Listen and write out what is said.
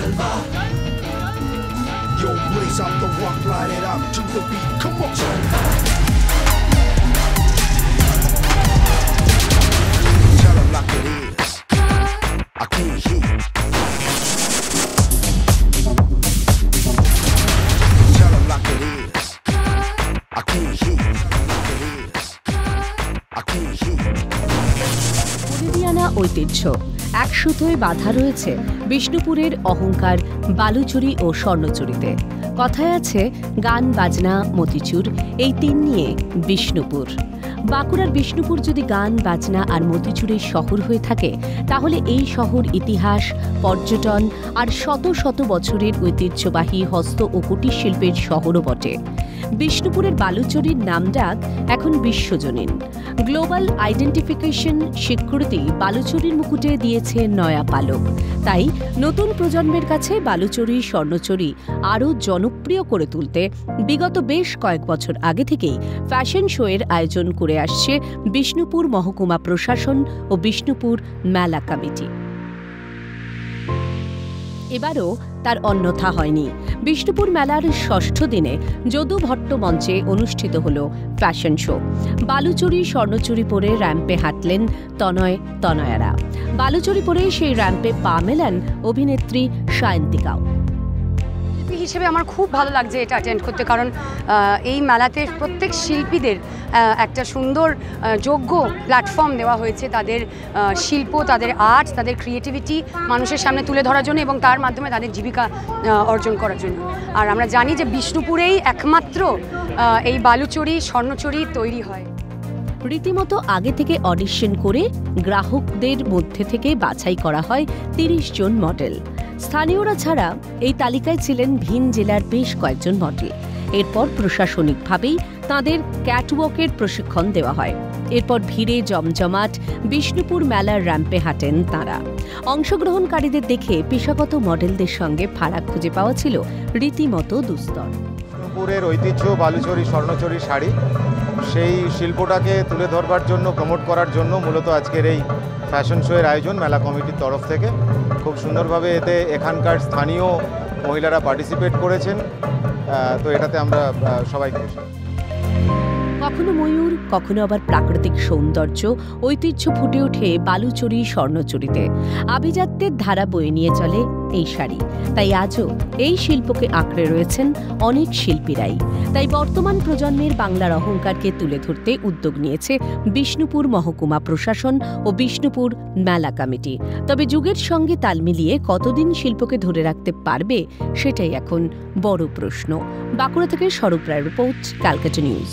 Chalva. Yo, blaze up the rock, light it up to the beat. Come on, Chalva. Tell 'em like it is. I can't hear. Tell 'em like it is. I can't hear. Like it is. I can't hear. পুরুলিয়ানা ঐতিহ্য এক সুতোয় বাঁধা রয়েছে বিষ্ণুপুরের অহংকার বালুচুরি ও স্বর্ণচুরিতে। কথায় আছে গান বাজনা মতিচুর, এই তিন নিয়ে বিষ্ণুপুর। বাঁকুড়ার বিষ্ণুপুর যদি গান বাজনা আর মতিচুরের শহর হয়ে থাকে, তাহলে এই শহর ইতিহাস, পর্যটন আর শত শত বছরের ঐতিহ্যবাহী হস্ত ও কুটির শিল্পের শহরও বটে। বিষ্ণুপুরের বালুচুরির নামডাক এখন বিশ্বজনীন। গ্লোবাল আইডেন্টিফিকেশন স্বীকৃতি বালুচুরির মুকুটে দিয়েছে নয়া পালক। তাই নতুন প্রজন্মের কাছে বালুচুরি স্বর্ণচুরি আরও জনপ্রিয় করে তুলতে বিগত বেশ কয়েক বছর আগে থেকেই ফ্যাশন শোয়ের আয়োজন করে আসছে বিষ্ণুপুর মহকুমা প্রশাসন ও বিষ্ণুপুর মেলা কমিটি। এবারও তার অন্যথা হয়নি। বিষ্ণুপুর মেলার ষষ্ঠ দিনে যদু ভট্ট মঞ্চে অনুষ্ঠিত হল ফ্যাশন শো। বালুচুরি স্বর্ণচুরি পরে র্যাম্পে হাঁটলেন তনয়ারা। বালুচুরি পরে সেই র্যাম্পে পা মেলান অভিনেত্রী সায়ন্তিকাও। হিসেবে আমার খুব ভালো লাগছে এটা অ্যাটেন্ড করতে, কারণ এই মেলাতে প্রত্যেক শিল্পীদের একটা সুন্দর যোগ্য প্ল্যাটফর্ম দেওয়া হয়েছে তাদের শিল্প, তাদের আর্ট, তাদের ক্রিয়েটিভিটি মানুষের সামনে তুলে ধরার জন্য এবং তার মাধ্যমে তাদের জীবিকা অর্জন করার জন্য। আর আমরা জানি যে বিষ্ণুপুরেই একমাত্র এই বালুচুরি স্বর্ণচুরি তৈরি হয়। রীতিমতো আগে থেকে অডিশন করে গ্রাহকদের মধ্যে থেকে বাছাই করা হয় ৩০ জন মডেল। স্থানীয়রা ছাড়া এই তালিকায় ছিলেন ভিন জেলার বেশ কয়েকজন মডেল। এরপর প্রশাসনিকভাবেই তাঁদের ক্যাটওয়াকের প্রশিক্ষণ দেওয়া হয়। এরপর ভিড়ে জমজমাট বিষ্ণুপুর মেলার র্যাম্পে হাঁটেন তাঁরা। অংশগ্রহণকারীদের দেখে পেশাগত মডেলদের সঙ্গে ফারাক খুঁজে পাওয়া ছিল রীতিমতো দুস্তর। বিষ্ণুপুরের ঐতিহ্য বালুচুরি স্বর্ণচুরি শাড়ি, সেই শিল্পটাকে তুলে ধরবার জন্য, প্রমোট করার জন্য মূলত আজকের এই ফ্যাশন শোয়ের আয়োজন মেলা কমিটির তরফ থেকে। খুব সুন্দরভাবে এতে এখানকার স্থানীয় মহিলারা পার্টিসিপেট করেছেন, তো এটাতে আমরা সবাই খুশি। কখনো ময়ূর, কখনো আবার প্রাকৃতিক সৌন্দর্য, ঐতিহ্য ফুটে ওঠে বালুচুরি স্বর্ণচুরিতে। আভিজাত্যের ধারা বয়ে নিয়ে চলে এই শাড়ি। তাই আজও এই শিল্পকে আঁকড়ে রয়েছেন অনেক শিল্পীরাই। তাই বর্তমান প্রজন্মের বাংলার অহংকারকে তুলে ধরতে উদ্যোগ নিয়েছে বিষ্ণুপুর মহকুমা প্রশাসন ও বিষ্ণুপুর মেলা কমিটি। তবে যুগের সঙ্গে তাল মিলিয়ে কতদিন শিল্পকে ধরে রাখতে পারবে, সেটাই এখন বড় প্রশ্ন। বাঁকুড়া থেকে স্বরূপ রায়ের রিপোর্ট, ক্যালকাটা নিউজ।